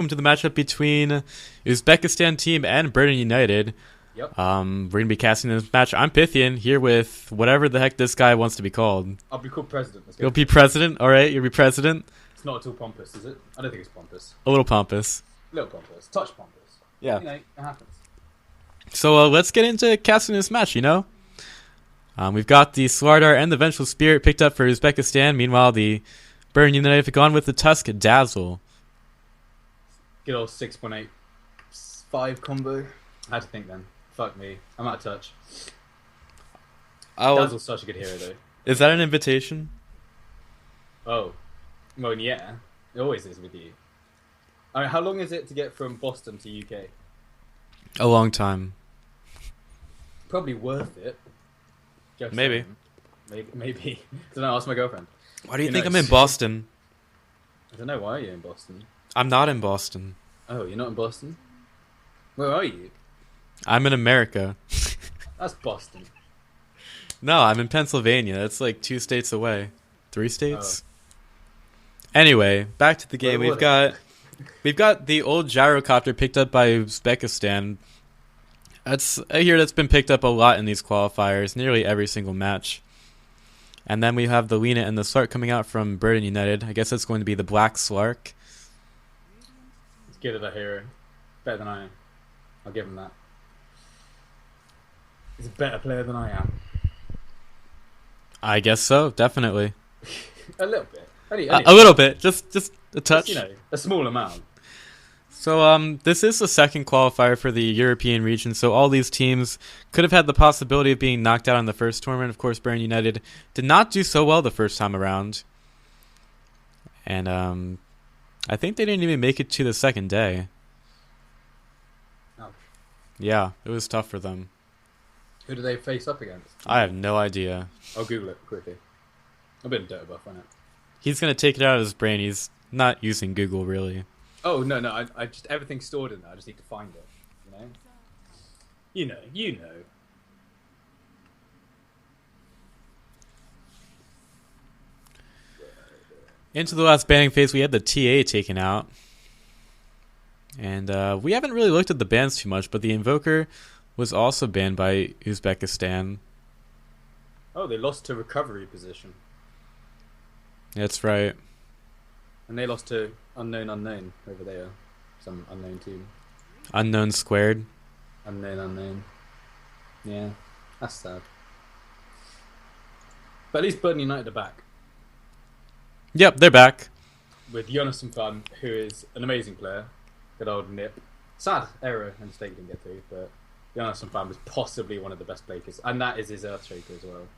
Welcome to the matchup between Uzbekistan team and Burden United. Yep. We're gonna be casting this match. I'm Pythian here with whatever the heck this guy wants to be called. I'll be called president. You'll be president, all right? You'll be president. It's not at all pompous, is it? I don't think it's pompous. A little pompous. A little pompous. Touch pompous. Yeah. You know, it happens. So let's get into casting this match. We've got the Slardar and the Vengeful Spirit picked up for Uzbekistan. Meanwhile, the Burden United have gone with the Tusk Dazzle. Good old 6.85 combo. I had to think then. Fuck me. I'm out of touch. Dazzle's such a good hero, though. Is that an invitation? Oh. Well, yeah. It always is with you. I mean, how long is it to get from Boston to UK? A long time. Probably worth it. Just Maybe. Maybe. Don't know. Ask my girlfriend. Why do you Who think knows? I'm in Boston? I don't know. Why are you in Boston? I'm not in Boston. Oh, you're not in Boston? Where are you? I'm in America. That's Boston. No, I'm in Pennsylvania. That's like 2 states away. 3 states? Anyway, back to the game. Where We've got the old gyrocopter picked up by Uzbekistan. I hear that's been picked up a lot in these qualifiers, nearly every single match. And then we have the Lena and the Slark coming out from Burden United. I guess that's going to be the Black Slark. He's good at a hero. Better than I am. I'll give him that. He's a better player than I am. I guess so, definitely. A little bit. Only A little bit, just a touch. Just, you know, a small amount. So this is the second qualifier for the European region, so all these teams could have had the possibility of being knocked out in the first tournament. Of course, Burden United did not do so well the first time around. And I think they didn't even make it to the second day. Ouch. Yeah, it was tough for them. Who do they face up against? I have no idea. I'll Google it quickly. I've been dirt buff on it. He's going to take it out of his brain. He's not using Google, really. Oh, no, I just, everything's stored in there. I just need to find it. You know. Into the last banning phase, we had the TA taken out. And we haven't really looked at the bans too much, but the Invoker was also banned by Uzbekistan. Oh, they lost to recovery position. That's right. And they lost to unknown over there. Some unknown team. Unknown squared. Unknown. Yeah, that's sad. But at least Burden United are back. Yep, they're back. With Jonas and Fun, who is an amazing player. Good old Nip. Sad error and mistake didn't get through, but Jonas and Fun was possibly one of the best players. And that is his Earthshaker as well.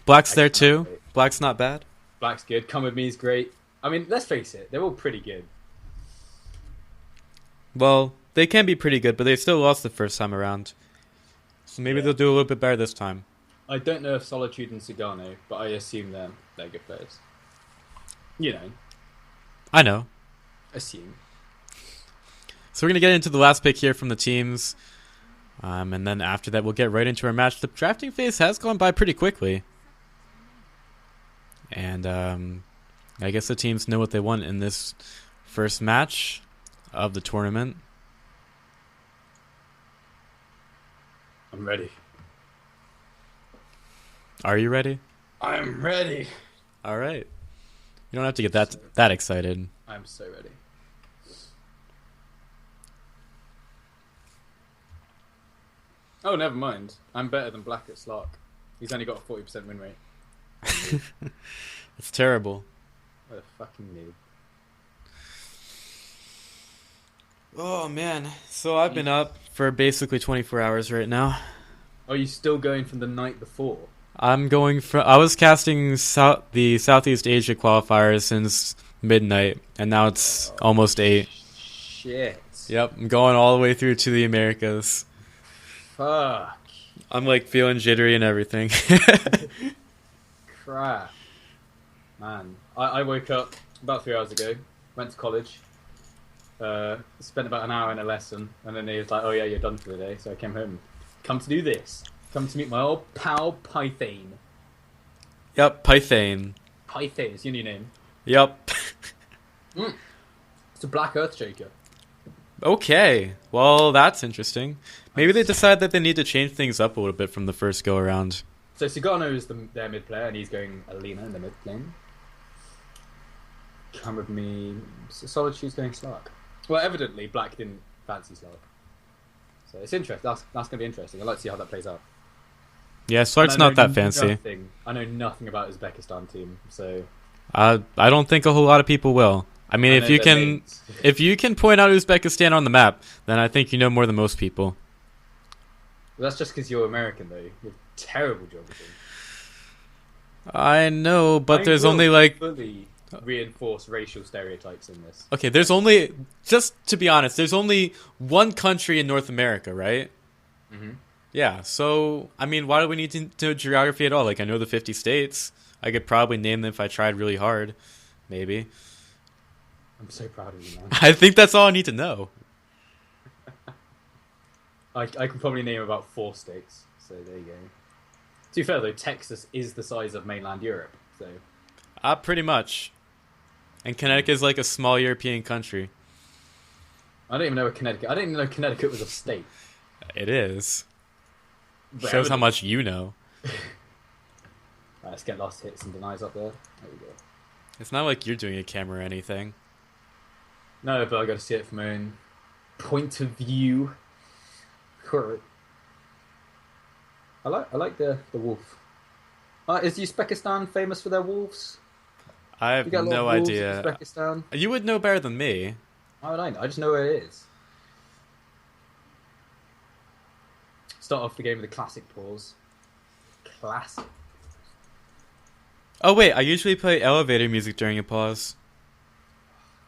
Black's I there cannot too. wait. Black's not bad. Black's good. Come With Me is great. I mean, let's face it, they're all pretty good. Well, they can be pretty good, but they still lost the first time around. So maybe they'll do a little bit better this time. I don't know if Solitude and Sagano, but I assume they're good players. You know, I know. assume. So we're going to get into the last pick here from the teams. And then after that, we'll get right into our match. The drafting phase has gone by pretty quickly. And I guess the teams know what they want in this first match of the tournament. I'm ready. Are you ready? I'm ready. All right. You don't have to get that excited. I'm so ready. Oh, never mind. I'm better than Black at Slark. He's only got a 40% win rate. It's terrible. What a fucking noob. Oh, man. So I've been up for basically 24 hours right now. Are you still going from the night before? I was casting the Southeast Asia qualifiers since midnight, and now it's almost 8. Shit. Yep, I'm going all the way through to the Americas. Fuck. I'm like feeling jittery and everything. Crap. Man. I woke up about 3 hours ago, went to college, spent about an hour in a lesson, and then he was like, oh yeah, you're done for the day, so I came home. Come to do this. Come to meet my old pal Pythane. Yep, Pythane. Pythane is your new name. Yep. It's a black earth shaker. Okay, well that's interesting. Maybe they decide that they need to change things up a little bit from the first go around. So Sugano is their mid player, and he's going Alina in the mid lane. Come with me. Solitude's going Slark. Well, evidently Black didn't fancy Slark. So it's interesting. That's going to be interesting. I'd like to see how that plays out. Yeah, Slark's not that fancy. I know nothing about Uzbekistan team, so I don't think a whole lot of people will. I mean, if you can point out Uzbekistan on the map, then I think you know more than most people. Well, that's just because you're American, though. You're terrible geography. I know, but there's only like fully reinforce racial stereotypes in this. Okay, there's only, just to be honest, there's only one country in North America, right? Mm-hmm. Yeah, so, I mean, why do we need to know geography at all? Like, I know the 50 states. I could probably name them if I tried really hard. Maybe. I'm so proud of you, man. I think that's all I need to know. I can probably name about 4 states, so there you go. To be fair, though, Texas is the size of mainland Europe, so... Pretty much. And Connecticut is like a small European country. I don't even know where Connecticut... I didn't even know Connecticut was a state. It is. But Shows how much you know. Right, let's get last hits and denies up there. There we go. It's not like you're doing a camera or anything. No, but I got to see it from my own point of view. I like the wolf. Is Uzbekistan famous for their wolves? I have no idea. Uzbekistan. You would know better than me. How would I know? I just know where it is. Start off the game with a classic pause. Classic. Oh wait, I usually play elevator music during a pause.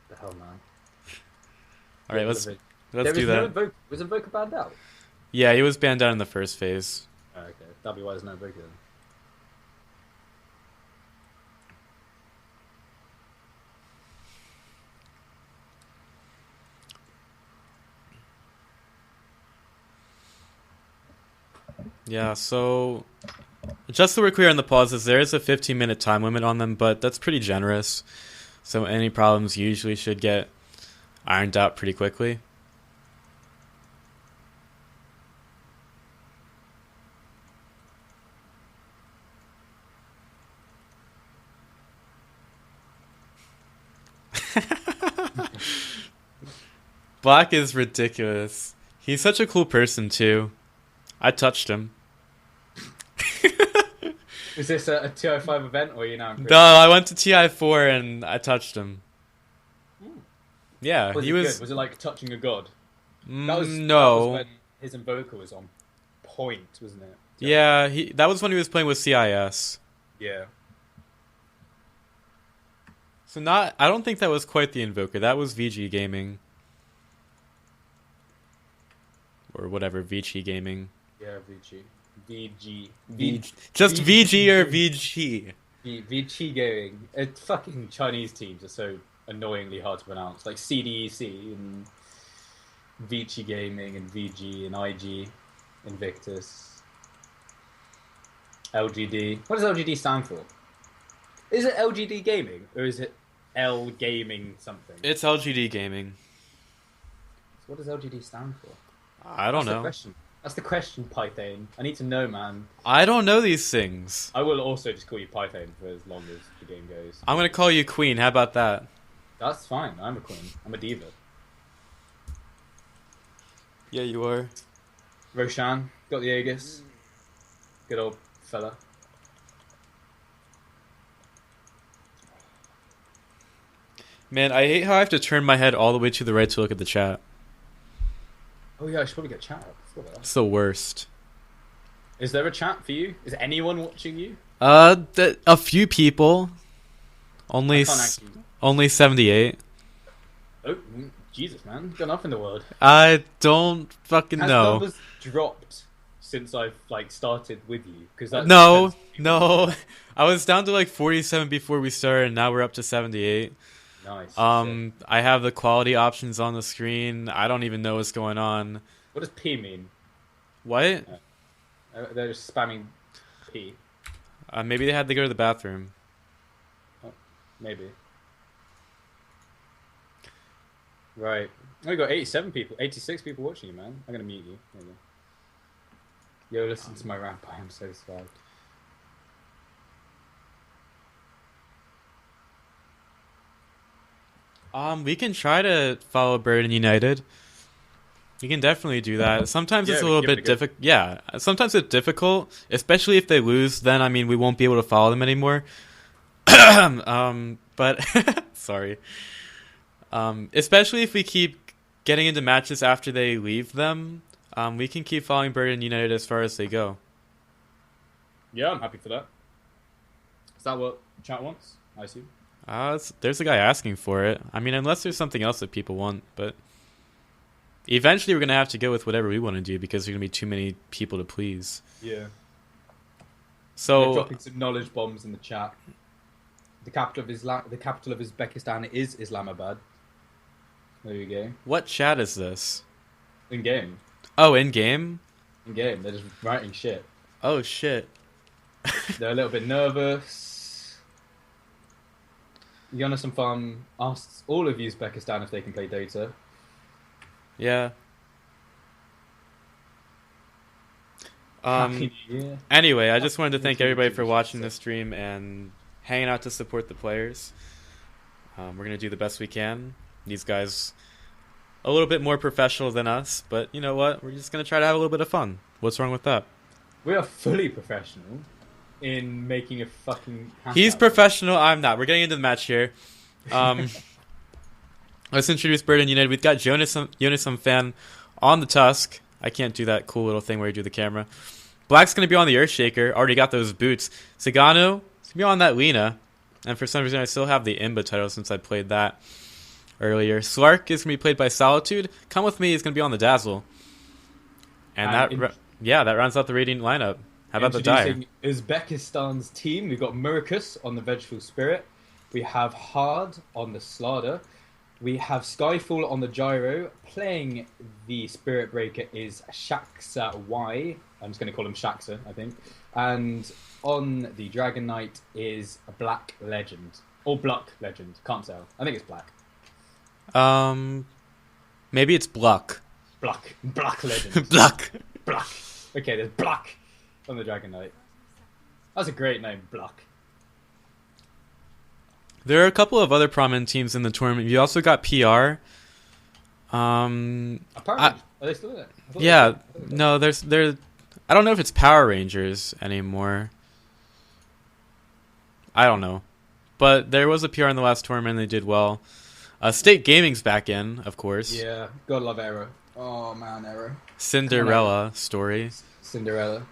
The hell, man. All right, let's do that. Was Invoker banned out? Yeah, he was banned out in the first phase. Oh, okay, that'll be why there's no Invoker then. Yeah, so just so we're clear on the pauses, there is a 15-minute time limit on them, but that's pretty generous. So any problems usually should get ironed out pretty quickly. Black is ridiculous. He's such a cool person, too. I touched him. Is this a TI5 event, or are you now? No, I went to TI4 and I touched him. Yeah, was he it was. Good? Was it like touching a god? No. That was when his Invoker was on point, wasn't it? Yeah, that was when he was playing with CIS. Yeah. So I don't think that was quite the Invoker. That was VG Gaming. Or whatever, VG Gaming. Yeah, VG. Just VG or VG? VG Gaming. Fucking Chinese teams are so annoyingly hard to pronounce. Like CDEC and VG Gaming and VG and IG, Invictus, LGD. What does LGD stand for? Is it LGD Gaming or is it L Gaming something? It's LGD Gaming. So what does LGD stand for? I don't know. That's the question, Python. I need to know, man. I don't know these things. I will also just call you Python for as long as the game goes. I'm gonna call you Queen. How about that? That's fine. I'm a queen. I'm a diva. Yeah, you are. Roshan, got the Aegis. Good old fella. Man, I hate how I have to turn my head all the way to the right to look at the chat. Oh yeah, I should probably get chat up. It's the worst. Is there a chat for you? Is anyone watching you? A few people. Only 78. Oh, Jesus, man. Gone up in the world. I don't fucking know. Has numbers dropped since I've started with you? Because no. I was down to 47 before we started, and now we're up to 78. Nice. I have the quality options on the screen. I don't even know what's going on. What does P mean? What? They're just spamming P. Maybe they had to go to the bathroom. Oh, maybe. Right. We got 87 people, 86 people watching you, man. I'm gonna mute you. There you go. Yo, listen to my rap. I am so sad. We can try to follow Burden United. You can definitely do that. Sometimes it's Yeah, a we little can give bit it a go. difficult. Yeah, sometimes it's difficult, especially if they lose. Then I mean, we won't be able to follow them anymore. But sorry. Especially if we keep getting into matches after they leave them, we can keep following Burden United as far as they go. Yeah, I'm happy for that. Is that what chat wants? I assume. There's a guy asking for it. I mean, unless there's something else that people want, but eventually we're gonna have to go with whatever we want to do because there's gonna be too many people to please. Yeah. They're So dropping some knowledge bombs in the chat. The capital of Uzbekistan is Islamabad. There you go. what chat is this? In game. Oh, in game. In game. They're just writing shit. Oh shit. They're a little bit nervous. Jonas and Farm asks all of Uzbekistan if they can play Dota. Yeah. Happy New Year. Anyway, I just wanted to thank Happy everybody New for Year. watching this stream and hanging out to support the players. We're gonna do the best we can. These guys, a little bit more professional than us, but you know what? We're just gonna try to have a little bit of fun. What's wrong with that? We are fully professional in making a fucking... He's handout. professional. I'm not. We're getting into the match here. Let's introduce Burden United. We've got Jonas fan on the Tusk. I can't do that cool little thing where you do the camera. Black's going to be on the Earthshaker. Already got those boots. Sagano is going to be on that Lena. And for some reason, I still have the Imba title since I played that earlier. Slark is going to be played by Solitude. Come With Me is going to be on the Dazzle. And that rounds out the Radiant lineup. How about the Dire? Introducing Uzbekistan's team. We've got Murakus on the Vengeful Spirit. We have Hard on the Slardar. We have Skyfall on the Gyro. Playing the Spirit Breaker is Shaxa Y. I'm just going to call him Shaxa, I think. And on the Dragon Knight is a Black Legend. Or Bluck Legend. Can't tell. I think it's Black. Maybe it's Bluck. Black Legend. Bluck. Black. Okay, there's Black on the Dragon Knight. That's a great name, Black. There are a couple of other prominent teams in the tournament. You also got PR. Apparently, are they still there? Yeah, no, there's I don't know if it's Power Rangers anymore. I don't know, but there was a PR in the last tournament. And they did well. State Gaming's back in, of course. Yeah, gotta love Arrow. Oh man, Arrow. Cinderella story. Cinderella.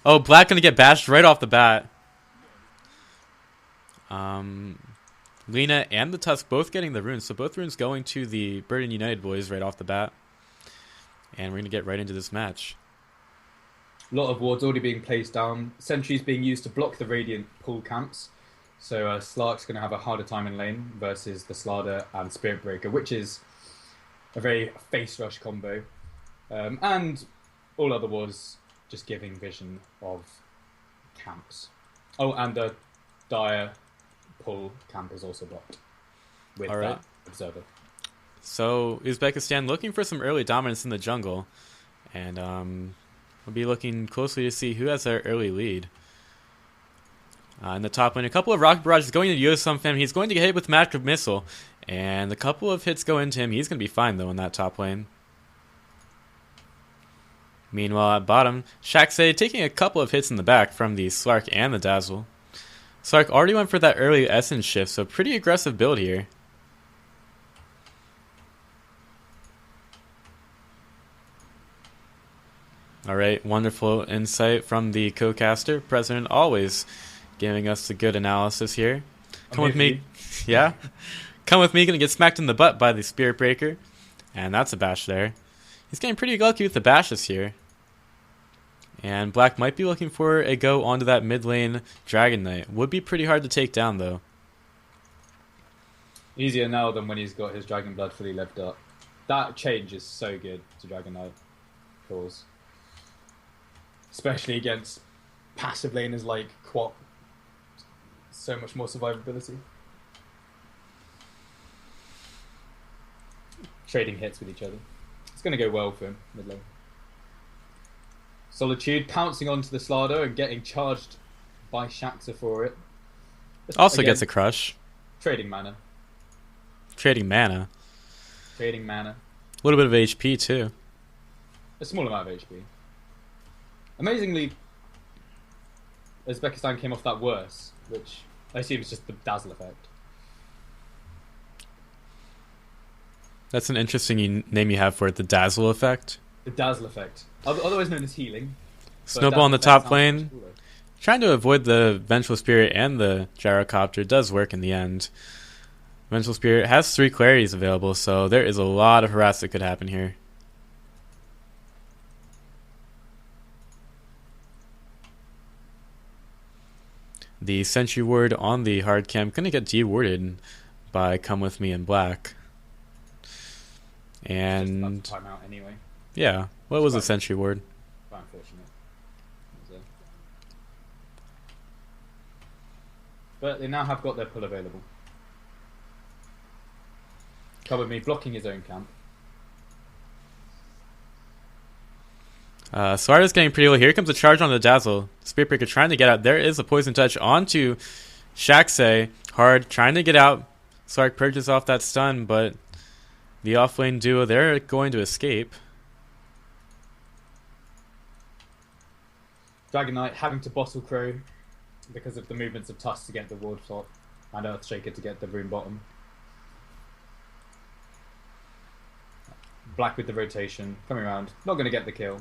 Oh, Black gonna get bashed right off the bat. Lena and the Tusk both getting the runes, so both runes going to the Burden United boys right off the bat. And we're going to get right into this match. A lot of wards already being placed down. Sentries being used to block the Radiant pool camps. So Slark's going to have a harder time in lane versus the Slardar and Spirit Breaker, which is a very face rush combo. And all other wards just giving vision of camps. Oh, and the Dire pull camp is also blocked with that observer. So Uzbekistan looking for some early dominance in the jungle, and we'll be looking closely to see who has their early lead. In the top lane, a couple of rocket barrages going into Yosum. He's going to get hit with Magic Missile, and a couple of hits go into him. He's going to be fine though in that top lane. Meanwhile, at bottom, Shaxay taking a couple of hits in the back from the Slark and the Dazzle. Slark already went for that early Essence shift, so pretty aggressive build here. Alright, wonderful insight from the co-caster. President always giving us the good analysis here. Come with me. Yeah? Come with me, gonna get smacked in the butt by the Spirit Breaker. And that's a bash there. He's getting pretty lucky with the bashes here. And Black might be looking for a go onto that mid lane Dragon Knight. Would be pretty hard to take down though. Easier now than when he's got his Dragon Blood fully leved up. That change is so good to Dragon Knight cause. Especially against passive laners like Quap. So much more survivability. trading hits with each other. It's going to go well for him mid lane. Solitude pouncing onto the Slardo and getting charged by Shaxxa for it. Also gets a crush. Trading mana. Trading mana. Trading mana. A little bit of HP too. A small amount of HP. Amazingly, Uzbekistan came off that worse, which I assume is just the dazzle effect. That's an interesting name you have for it, the dazzle effect. The dazzle effect. Otherwise known as healing. Snowball in the top lane. Trying to avoid the Vengeful Spirit and the Gyrocopter does work in the end. Vengeful Spirit has 3 clarities available, so there is a lot of harass that could happen here. The Sentry Ward on the hard camp going to get de-warded by Come With Me in Black. And just time out anyway. Yeah, what was the Sentry Ward? Quite unfortunate. But they now have got their pull available. Come With Me blocking his own camp. Slardo's getting pretty low. Here comes a charge on the Dazzle. Spirit Breaker trying to get out. There is a Poison Touch onto Shaxxa. Hard trying to get out. Slark purges off that stun, but the offlane duo, they're going to escape. Dragon Knight having to bottle Crow because of the movements of Tusk to get the ward top and Earthshaker to get the rune bottom. Black with the rotation, coming around, not going to get the kill.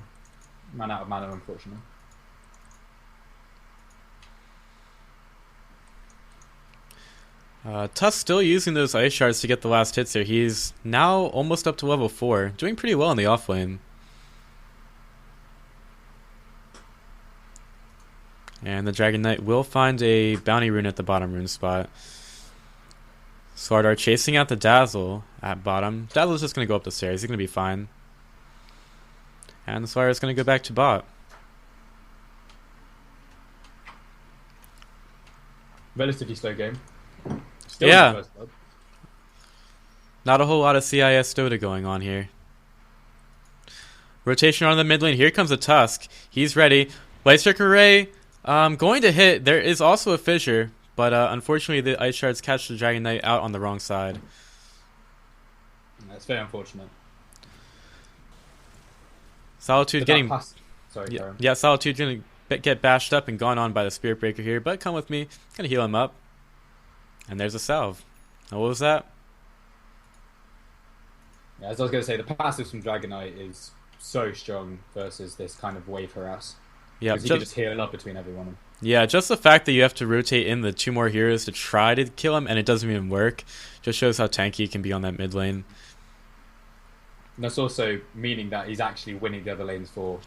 Ran out of mana, unfortunately. Tusk still using those ice shards to get the last hits here. He's now almost up to level 4, doing pretty well in the offlane. And the Dragon Knight will find a bounty rune at the bottom rune spot. Slardar chasing out the Dazzle at bottom. Dazzle's just going to go up the stairs. He's going to be fine. And the Slardar's going to go back to bot. Relatively slow game. Still yeah. in the first blood. Not a whole lot of CIS Dota going on here. Rotation on the mid lane. Here comes a Tusk. He's ready. Lightstrike Array going to hit. There is also a fissure, but unfortunately the ice shards catch the Dragon Knight out on the wrong side. That's very unfortunate. Solitude getting... Sorry, yeah, Solitude going to get bashed up and gone on by the Spirit Breaker here, but Come With Me. Going to heal him up. And there's a salve. Now, what was that? Yeah, as I was going to say, the passives from Dragon Knight is so strong versus this kind of wave harass. Yeah, because you can just heal up between everyone. Yeah, just the fact that you have to rotate in the 2 more heroes to try to kill him and it doesn't even work just shows how tanky he can be on that mid lane. And that's also meaning that he's actually winning the other lanes for...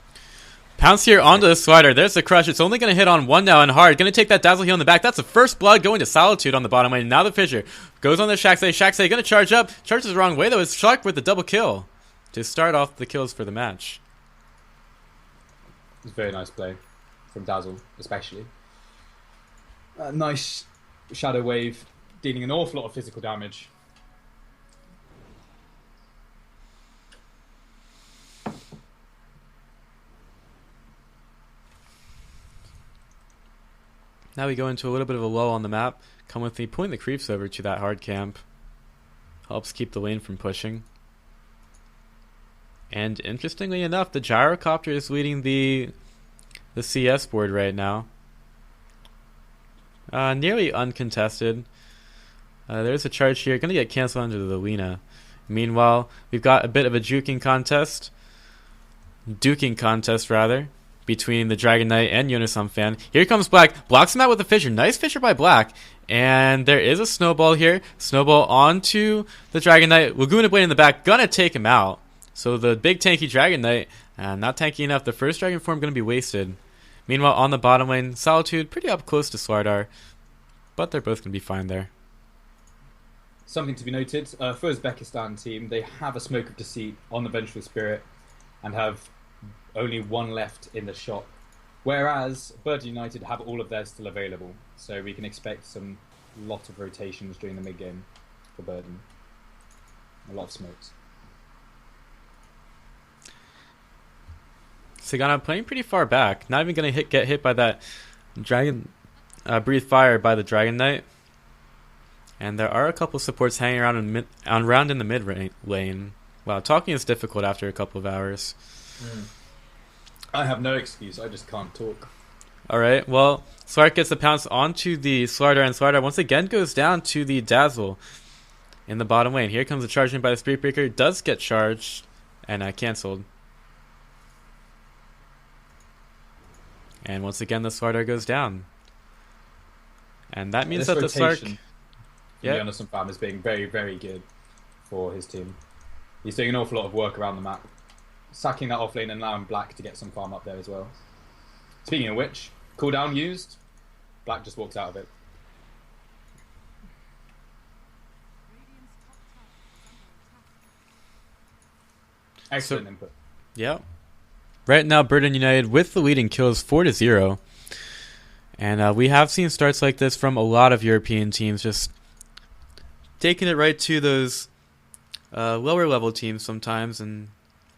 Pounce here onto the Slider. There's the crush. It's only going to hit on 1 now and hard. Going to take that Dazzle heal in the back. That's the first blood going to Solitude on the bottom lane. Now the Fissure goes on the Shaxxa. Shaxxa going to charge up. Charges the wrong way though. It's Shark with the double kill to start off the kills for the match. It's a very nice play from Dazzle, especially. Nice Shadow Wave, dealing an awful lot of physical damage. Now we go into a little bit of a lull on the map. Come With Me, pulling the creeps over to that hard camp. Helps keep the lane from pushing. And interestingly enough, the Gyrocopter is leading the CS board right now. Nearly uncontested. There's a charge here. Going to get canceled under the Lina. Meanwhile, we've got a bit of a duking contest, rather, between the Dragon Knight and Yonasan fan. Here comes Black. Blocks him out with a Fissure. Nice Fissure by Black. And there is a Snowball here. Snowball onto the Dragon Knight. Laguna Blade in the back. Gonna take him out. So the big tanky Dragon Knight, not tanky enough. The first Dragon form gonna be wasted. Meanwhile, on the bottom lane, Solitude pretty up close to Slardar. But they're both gonna be fine there. Something to be noted, for Uzbekistan team, they have a Smoke of Deceit on the Vengeful Spirit and have only 1 left in the shop. Whereas Bird United have all of theirs still available. So we can expect lot of rotations during the mid game for Burden. A lot of smokes. Sagana playing pretty far back. Not even going to get hit by that Dragon Breathe Fire by the Dragon Knight. And there are a couple supports hanging around in the mid lane. Wow, talking is difficult after a couple of hours. I have no excuse. I just can't talk. Alright, well, Slark gets the pounce onto the Slardar, and Slardar once again goes down to the Dazzle in the bottom lane. Here comes the charge in by the Spirit Breaker. Does get charged and cancelled. And once again, the Slardar goes down. And that means that the Slark... Yeah, Jonas and Fam is being very, very good for his team. He's doing an awful lot of work around the map, sacking that off lane and allowing Black to get some farm up there as well. Speaking of which, cooldown used, Black just walks out of it. Excellent input. Yeah. Right now, Burden United with the leading kills 4-0. And we have seen starts like this from a lot of European teams, just taking it right to those lower level teams sometimes and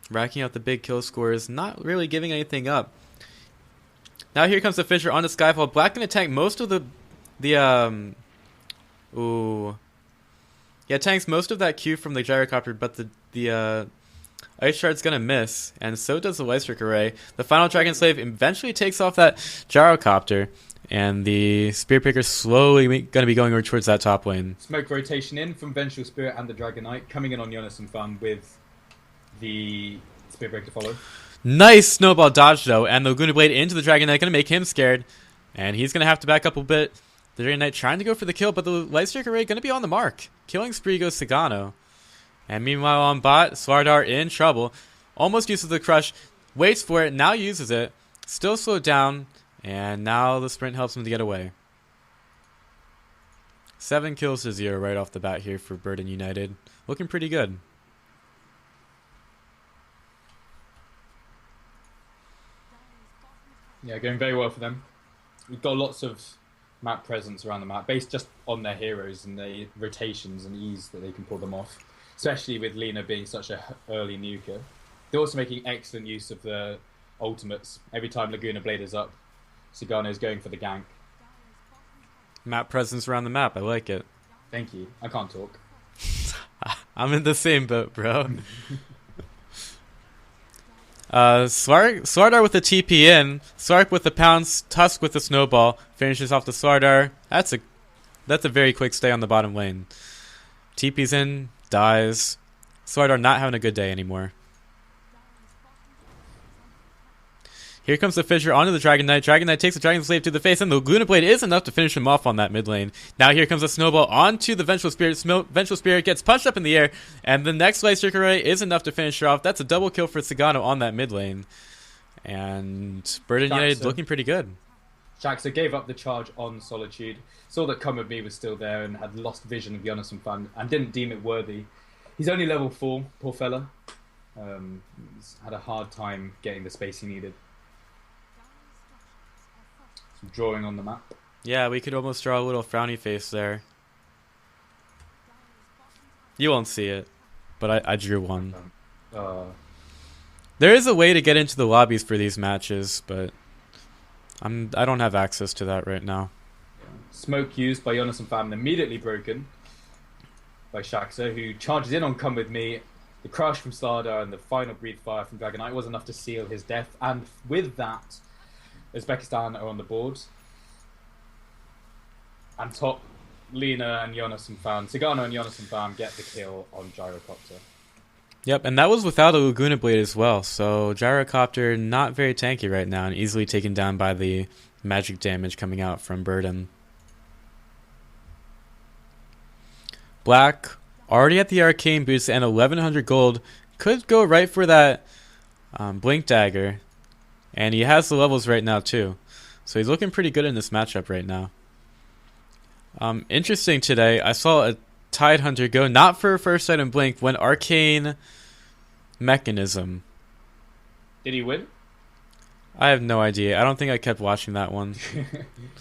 racking out the big kill scores, not really giving anything up. Now here comes the Fissure on the Skyfall. Black gonna tank most of tanks most of that Q from the Gyrocopter, but the Ice Shard's gonna miss, and so does the Lightstrike Array. The final Dragon Slave eventually takes off that Gyrocopter, and the Spirit Breaker slowly gonna be going over towards that top lane. Smoke rotation in from Vengeful Spirit and the Dragon Knight, coming in on Jonas and Fun with the Spirit Breaker follow. Nice snowball dodge though, and the Laguna Blade into the Dragon Knight, gonna make him scared, and he's gonna have to back up a bit. The Dragon Knight trying to go for the kill, but the Lightstrike Array gonna be on the mark. Killing spree goes Sagano. And meanwhile on bot, Slardar in trouble. Almost uses the crush, waits for it, now uses it. Still slowed down, and now the sprint helps him to get away. 7 kills to 0 right off the bat here for Burden United. Looking pretty good. Yeah, going very well for them. We've got lots of map presence around the map, based just on their heroes and their rotations and ease that they can pull them off. Especially with Lina being such an early nuker. They're also making excellent use of the ultimates. Every time Laguna Blade is up, Sagano's going for the gank. Map presence around the map, I like it. Thank you. I can't talk. I'm in the same boat, bro. Slardar with the TP in, Slark with the pounce, Tusk with the snowball, finishes off the Slardar. That's a very quick stay on the bottom lane. TP's in, dies. Slardar not having a good day anymore. Here comes the Fissure onto the Dragon Knight. Dragon Knight takes the Dragon Slave to the face, and the Laguna Blade is enough to finish him off on that mid lane. Now here comes a Snowball onto the Vengeful Spirit. Vengeful Spirit gets punched up in the air, and the next Lightstrike Array is enough to finish her off. That's a double kill for Sagano on that mid lane. And Burden United looking pretty good. Jaxa gave up the charge on Solitude, saw that Come With Me was still there and had lost vision of Jonas and Fun, and didn't deem it worthy. He's only level 4, poor fella. He's had a hard time getting the space he needed. Some drawing on the map. Yeah, we could almost draw a little frowny face there. You won't see it, but I drew one. There is a way to get into the lobbies for these matches, but I don't have access to that right now. Smoke used by Jonas and Fam, immediately broken by Shaxa, who charges in on Come With Me. The crush from Slardar and the final Breathe Fire from Dragon Knight was enough to seal his death, and with that, Uzbekistan are on the board. And top, Lina and Jonas and Fam, Sagano and Jonas and Fam get the kill on Gyrocopter. Yep, and that was without a Laguna Blade as well, so Gyrocopter not very tanky right now and easily taken down by the magic damage coming out from Burden. Black, already at the Arcane Boots and 1100 gold, could go right for that Blink Dagger, and he has the levels right now too, so he's looking pretty good in this matchup right now. Interesting today, I saw a Tidehunter go not for a first item Blink, when Arcane Mechanism. Did he win? I have no idea. I don't think I kept watching that one.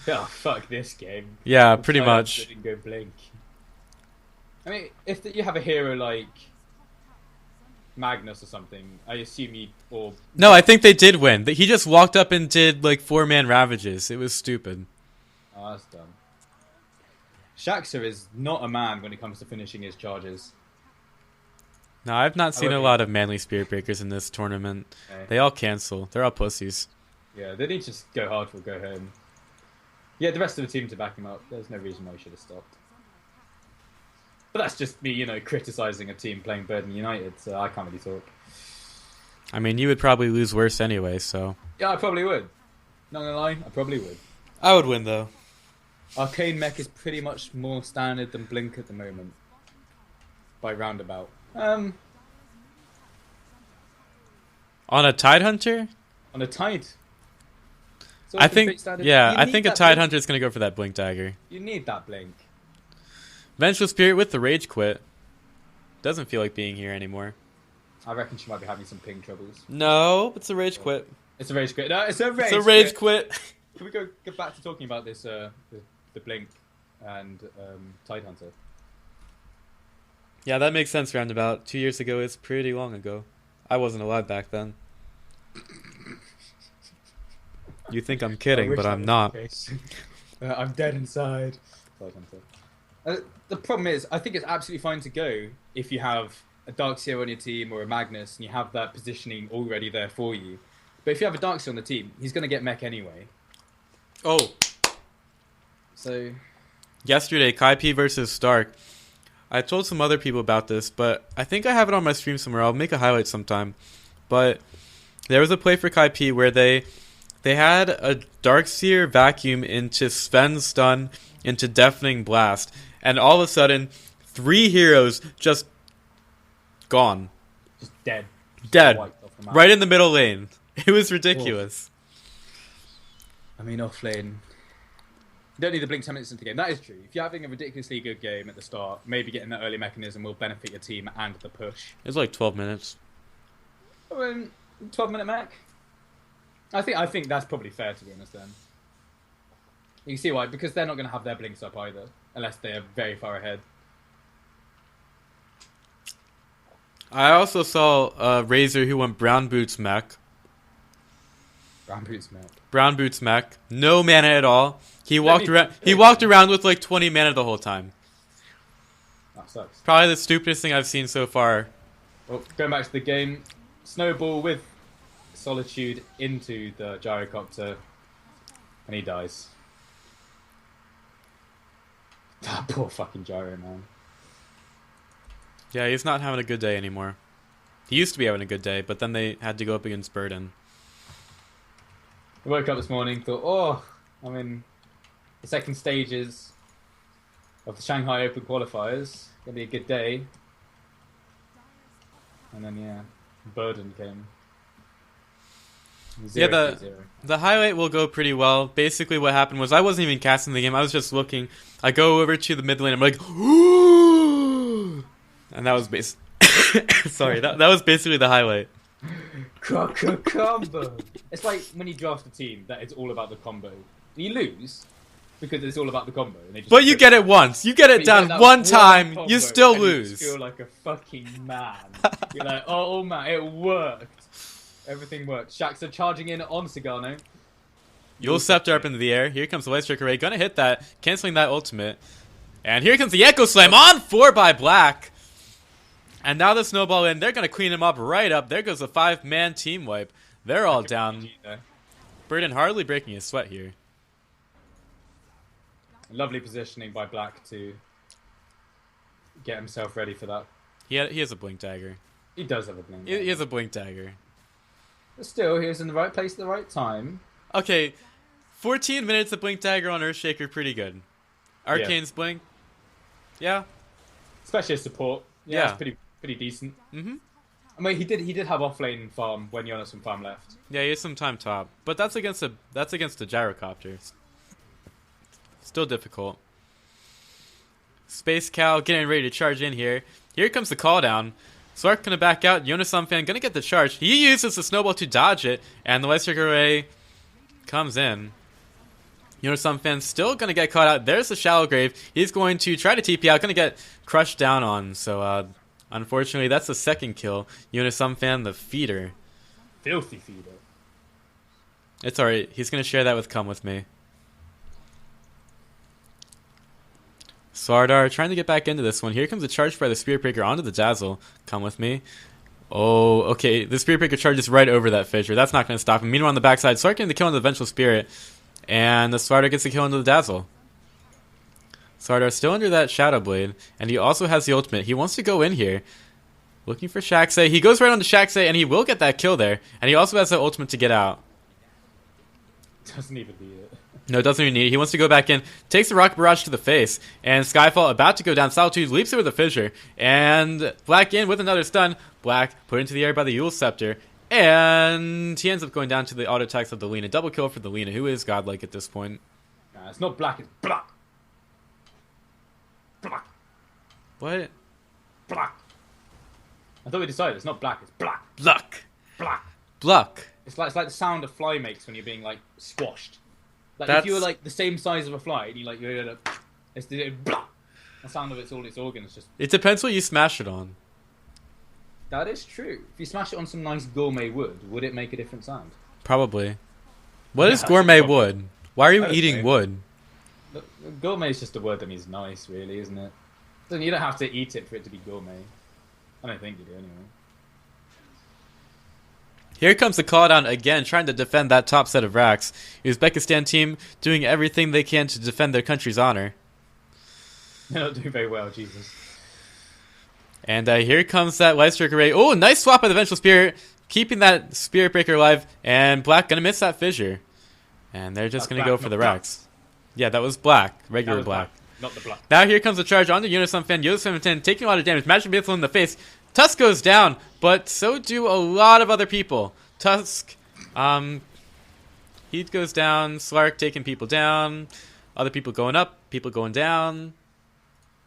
Oh, fuck this game. Yeah, pretty much. Didn't go Blink. I mean, if you have a hero like Magnus or something, I assume he or No, I think they did win. He just walked up and did like 4-man ravages. It was stupid. Oh, that's dumb. Shaxter is not a man when it comes to finishing his charges. No, I've not seen a Okay. lot of manly spirit breakers in this tournament. Okay. They all cancel. They're all pussies. Yeah, they need to just go hard or go home. Yeah, the rest of the team to back him up. There's no reason why he should have stopped. But that's just me, criticising a team playing Burden United, so I can't really talk. I mean, you would probably lose worse anyway, so. Yeah, I probably would. Not gonna lie, I probably would. I would win, though. Arcane Mech is pretty much more standard than Blink at the moment. By roundabout. On a Tidehunter? On a Tide. So I it's a think, bit standard. yeah, You I need think a that Blink. Tidehunter is going to go for that Blink Dagger. You need that Blink. Vengeful Spirit with the Rage Quit. Doesn't feel like being here anymore. I reckon she might be having some ping troubles. No, it's a Rage Quit. It's a rage quit. No, it's a rage It's a Rage Quit. Can we get back to talking about this, the Blink and Tidehunter? Yeah, that makes sense, roundabout. 2 years ago is pretty long ago. I wasn't alive back then. You think I'm kidding, but I'm not. I'm dead inside. The problem is, I think it's absolutely fine to go if you have a Darkseer on your team or a Magnus and you have that positioning already there for you. But if you have a Darkseer on the team, he's going to get mech anyway. Oh. So, Yesterday, Kai P versus Stark. I told some other people about this, but I think I have it on my stream somewhere. I'll make a highlight sometime. But there was a play for Kai P where they had a Darkseer vacuum into Sven's stun into Deafening Blast, and all of a sudden, 3 heroes just gone. just dead. Just Dead. wiped off the map. Right in the middle lane. It was ridiculous. I mean, offlane. You don't need to blink 10 minutes into the game. That is true. If you're having a ridiculously good game at the start, maybe getting that early mechanism will benefit your team and the push. It was like 12 minutes. 12-minute mech? I think that's probably fair, to be honest, then. You can see why, because they're not going to have their blinks up either, unless they are very far ahead. I also saw a Razor who went Brown Boots mech. Brown Boots mech. Brown Boots mech. No mana at all. He walked around with like 20 mana the whole time. That sucks. Probably the stupidest thing I've seen so far. Well, going back to the game, Snowball with Solitude into the gyrocopter, and he dies. That poor fucking gyro, man. Yeah, he's not having a good day anymore. He used to be having a good day, but then they had to go up against Burden. I woke up this morning, thought, the second stages of the Shanghai Open qualifiers, gonna be a good day. And then, yeah, Burden came. Yeah, 0-0. the highlight will go pretty well. Basically what happened was I wasn't even casting the game. I was just looking. I go over to the mid lane. I'm like, ooh! And that was sorry, that was basically the highlight. Combo! It's like when you draft a team that it's all about the combo. You lose because it's all about the combo. And they just But you get it once. You get it down that one time. combo You still and lose. You just feel like a fucking man. You're like, oh man, it worked. Everything worked. Shaxter charging in on Sagano. You'll scepter up into the air. Here comes the White Striker Ray. Gonna hit that. Canceling that ultimate. And here comes the Echo Slam on 4 by Black. And now the snowball in. They're gonna clean him up right up. There goes a 5-man team wipe. They're all down. Burden hardly breaking his sweat here. Lovely positioning by Black to get himself ready for that. He has a Blink Dagger. He does have a blink. He has a Blink Dagger. But still, he was in the right place at the right time. Okay, 14 minutes of Blink Dagger on Earthshaker, pretty good. Arcane's Blink, yeah. Especially as support. Yeah. It's pretty decent. Mm-hmm. I mean, he did have offlane farm when Jonas from farm left. Yeah, he has some time top, but that's against the gyrocopter. Still difficult. Space Cow getting ready to charge in here. Here comes the call down. Slark gonna back out. Jonas fan gonna get the charge. He uses the snowball to dodge it, and the White Striker Ray comes in. Jonas fan still gonna get caught out. There's the shallow grave. He's going to try to TP out. Gonna get crushed down on. So Unfortunately, that's the second kill. Unisum fan, the feeder. Filthy feeder. It's alright. He's going to share that with Come With Me. Swardar trying to get back into this one. Here comes a charge by the Spirit Breaker onto the Dazzle. Come With Me. Oh, okay. The Spirit Breaker charges right over that Fissure. That's not going to stop him. Meanwhile, on the backside, Slark getting the kill on the Vengeful Spirit. And the Swardar gets the kill into the Dazzle. Swardar still under that Shadow Blade. And he also has the ultimate. He wants to go in here. Looking for Shaxay. He goes right onto Shaxay, and he will get that kill there. And he also has the ultimate to get out. Doesn't even need it. No, doesn't even need it. He wants to go back in. Takes the Rocket Barrage to the face. And Skyfall about to go down. Solitude leaps over the Fissure. And Black in with another stun. Black put into the air by the Yule Scepter. And he ends up going down to the auto attacks of the Lina. Double kill for the Lina, who is godlike at this point. Nah, it's not Black, it's Black. Black. What? Black. I thought we decided it's not Black, it's Black. Bluck. Black. Bluck. It's like the sound a fly makes when you're being like squashed. Like That's... if you were like the same size of a fly and you're gonna, it's the blah. The sound of all its organs just. It depends what you smash it on. That is true. If you smash it on some nice gourmet wood it make a different sound? Probably. What is gourmet wood? Why are you eating know. wood? Gourmet is just a word that means nice, really, isn't it? You don't have to eat it for it to be gourmet. I don't think you do, anyway. Here comes the call down again, trying to defend that top set of racks. Uzbekistan team doing everything they can to defend their country's honor. They're not doing very well, Jesus. And here comes that Light Strike Array. Oh, nice swap by the Vengeful Spirit, keeping that Spirit Breaker alive. And Black gonna miss that Fissure. And they're just gonna go for the racks. Yeah, that was Black, regular Black. Not the Black. Now here comes the charge onto Unisum Fan. Unisum Fan taking a lot of damage. Magic Missile in the face. Tusk goes down, but so do a lot of other people. Tusk, he goes down. Slark taking people down. Other people going up. People going down.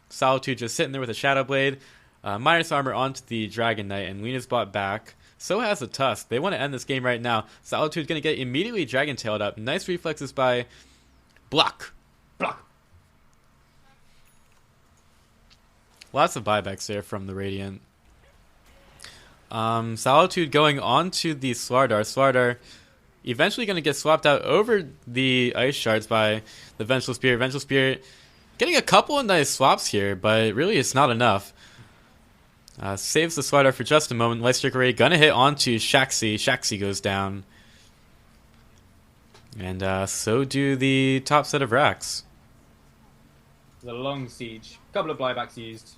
Solitude just sitting there with a Shadow Blade. Minus Armor onto the Dragon Knight, and Lena's bought back. So has the Tusk. They want to end this game right now. Solitude's going to get immediately Dragon Tailed up. Nice reflexes by Block. Block. Lots of buybacks there from the Radiant. Solitude going on to the Swardar. Swardar eventually going to get swapped out over the Ice Shards by the Vengeful Spirit. Vengeful Spirit getting a couple of nice swaps here, but really it's not enough. Saves the Swardar for just a moment. Light Strike Array gonna hit onto Shaxi. Shaxi goes down. And so do the top set of racks. It's a long siege. A couple of buybacks used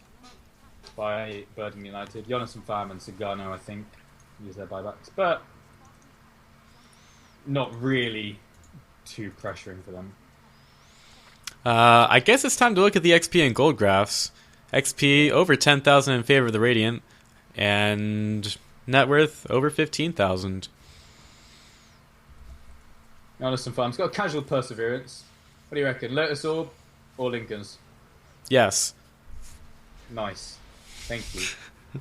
by Birmingham United. Jonas and Farm and Sagano, I think, use their buybacks. But not really too pressuring for them. I guess it's time to look at the XP and gold graphs. XP over 10,000 in favor of the Radiant, and net worth over 15,000. Jonas and Farm's got a casual perseverance. What do you reckon? Lotus Orb or Lincoln's? Yes. Nice. Thank you.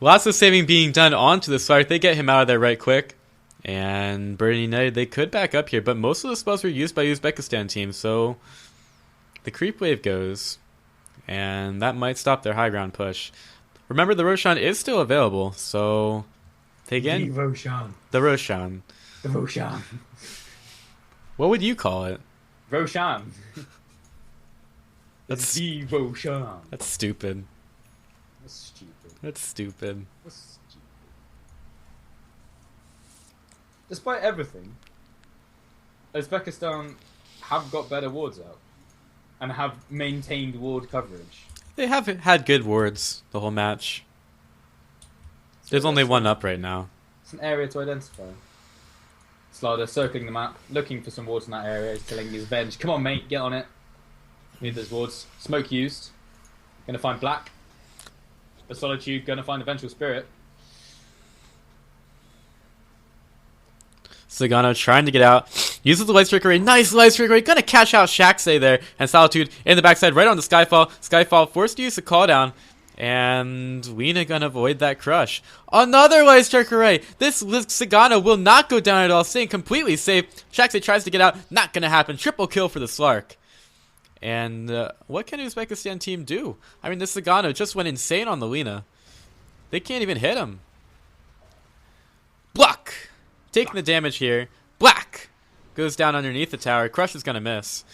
Lots of saving being done onto the Slark. They get him out of there right quick. And Burning United, they could back up here, but most of the spells were used by Uzbekistan team, so the creep wave goes, and that might stop their high ground push. Remember, the Roshan is still available, so again, The Roshan. The Roshan. The Roshan. What would you call it? Roshan. That's the Roshan. That's stupid. That's stupid. That's stupid. That's stupid. Despite everything, Uzbekistan have got better wards out and have maintained ward coverage. They have had good wards the whole match. There's only one up right now. It's an area to identify. Slider circling the map, looking for some wards in that area. He's telling his Venge, come on mate, get on it. We need those wards. Smoke used. Gonna find Black. The Solitude gonna find the Vengeful Spirit. Sagano trying to get out. Uses the Light Strike Array. Nice Light Strike Array. Gonna cash out Shaxay there. And Solitude in the backside right on the Skyfall. Skyfall forced to use the call down. And Weena gonna avoid that crush. Another Light Strike Array. This Sagano will not go down at all. Staying completely safe. Shaxay tries to get out. Not gonna happen. Triple kill for the Slark. And what can Uzbekistan team do? I mean, this Sagano just went insane on the Lina. They can't even hit him. Block! Taking the damage here. Black! Goes down underneath the tower. Crush is going to miss.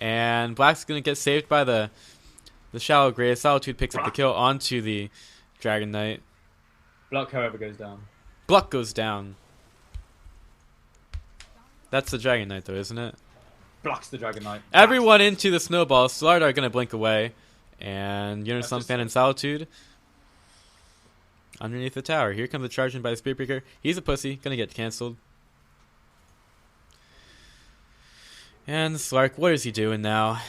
And Black's going to get saved by the Shallow Grave. Solitude picks up the kill onto the Dragon Knight. Block, however, goes down. Block goes down. That's the Dragon Knight, though, isn't it? Blocks the Dragon Knight. Everyone into the snowball. Solardar are going to blink away. And Unisun and Solitude underneath the tower. Here comes the charge in by the Spearbreaker. He's a pussy. Going to get cancelled. And Slark, what is he doing now?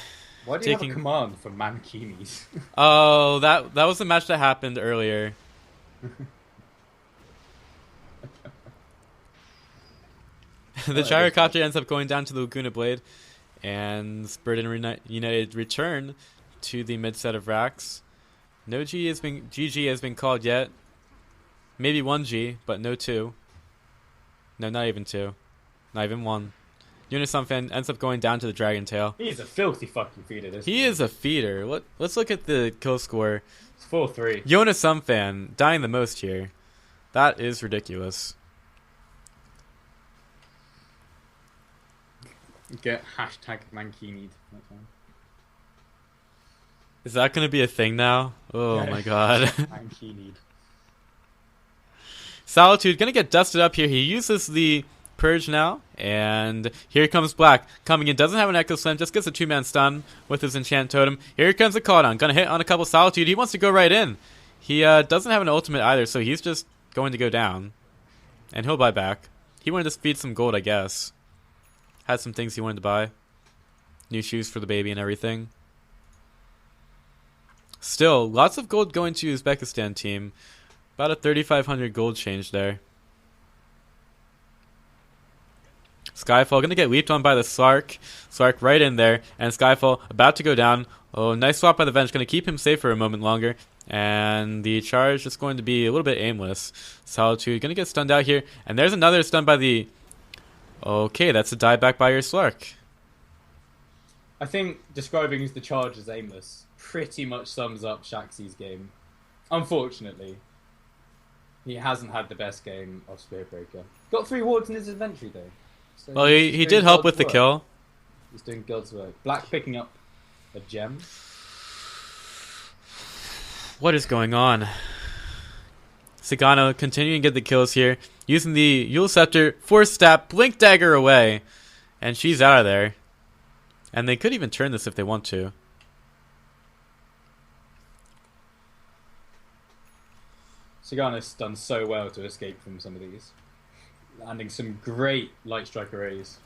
Why do you have a command for Mankinis? Oh, that was the match that happened earlier. The Gyrocopter ends up going down to the Laguna Blade. And Spirit and United return to the mid set of racks. No GG has been called yet. Maybe 1G, but no 2. No, not even 2. Not even 1. Unisun ends up going down to the Dragon Tail. He's a filthy fucking feeder. He is a feeder. Let's look at the kill score. It's 4-3. Unisun dying the most here. That is ridiculous. Get hashtag Mankini'd. Is that going to be a thing now? Oh my god. Mankini'd. Solitude going to get dusted up here. He uses the Purge now, and here comes Black coming in. Doesn't have an Echo Slam, just gets a 2-man stun with his Enchant Totem. Here comes a Caudon, gonna hit on a couple Solitude. He wants to go right in. He doesn't have an ultimate either, so he's just going to go down, and he'll buy back. He wanted to speed some gold, I guess. Had some things he wanted to buy, new shoes for the baby and everything. Still, lots of gold going to Uzbekistan team. About a 3,500 gold change there. Skyfall going to get leaped on by the Slark. Slark right in there. And Skyfall about to go down. Oh, nice swap by the Venge. Going to keep him safe for a moment longer. And the charge is going to be a little bit aimless. Solitude going to get stunned out here. And there's another stun by the... Okay, that's a dieback by your Slark. I think describing the charge as aimless pretty much sums up Shaxi's game. Unfortunately. He hasn't had the best game of Spearbreaker. Got 3 wards in his inventory though. So well, he did help with the kill. He's doing God's work. Black picking up a gem. What is going on? Sagano continuing to get the kills here. Using the Yule Scepter, Force Stab, Blink Dagger away. And she's out of there. And they could even turn this if they want to. Sagano's done so well to escape from some of these. Landing some great Light Strike arrays.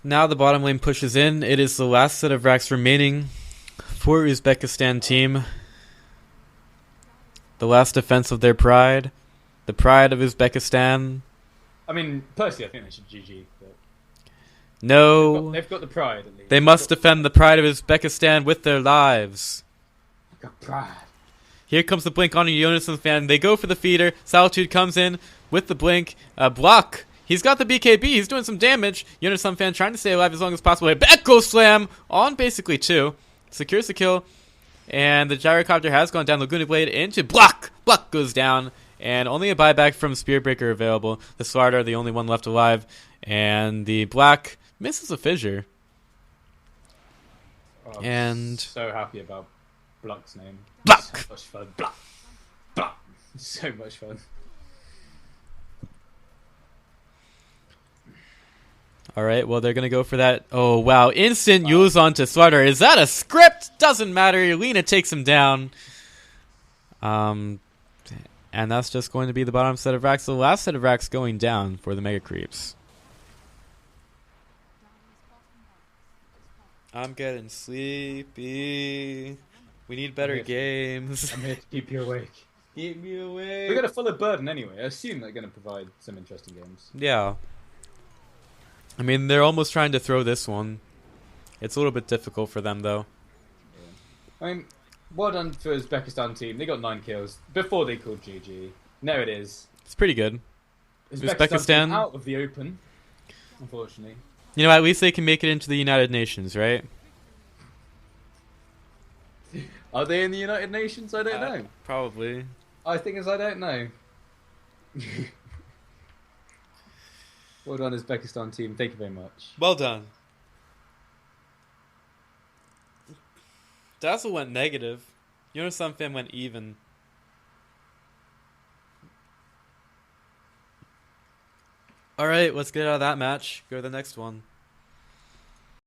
Now the bottom lane pushes in. It is the last set of racks remaining for Uzbekistan team. The last defense of their pride. The pride of Uzbekistan. I mean, personally, I think they should GG. But no. They've got the pride, at least. They must defend the pride of Uzbekistan with their lives. They've got pride. Here comes the blink on a Unisun. They go for the feeder. Solitude comes in with the blink. Block. He's got the BKB. He's doing some damage. Unisun trying to stay alive as long as possible. Echo Slam on basically 2. Secures the kill. And the Gyrocopter has gone down. Laguna Blade into Block. Block goes down. And only a buyback from Spearbreaker available. The Sword are the only one left alive. And the Black misses a fissure. Oh, and so happy about Block's name. Block! So much fun. Block! Block! So much fun. Alright, well, they're going to go for that. Oh, wow. Instant use onto Slardar. Is that a script? Doesn't matter. Lena takes him down. And that's just going to be the bottom set of racks. The last set of racks going down for the Mega Creeps. I'm getting sleepy. We need better games. I'm here to keep you awake. Keep me awake. We've got a full of burden anyway. I assume they're going to provide some interesting games. Yeah. I mean, they're almost trying to throw this one. It's a little bit difficult for them, though. Yeah. I mean, Well done for Uzbekistan team. They got 9 kills before they called GG. There it is. It's pretty good. Uzbekistan team Uzbekistan, out of the Open, unfortunately. you know, at least they can make it into the United Nations, right? Are they in the United Nations? I don't know. Probably. I think as I don't know. Well done, Uzbekistan team. Thank you very much. Well done. Dazzle went negative. Yonasan Fan went even. Alright, let's get out of that match. Go to the next one.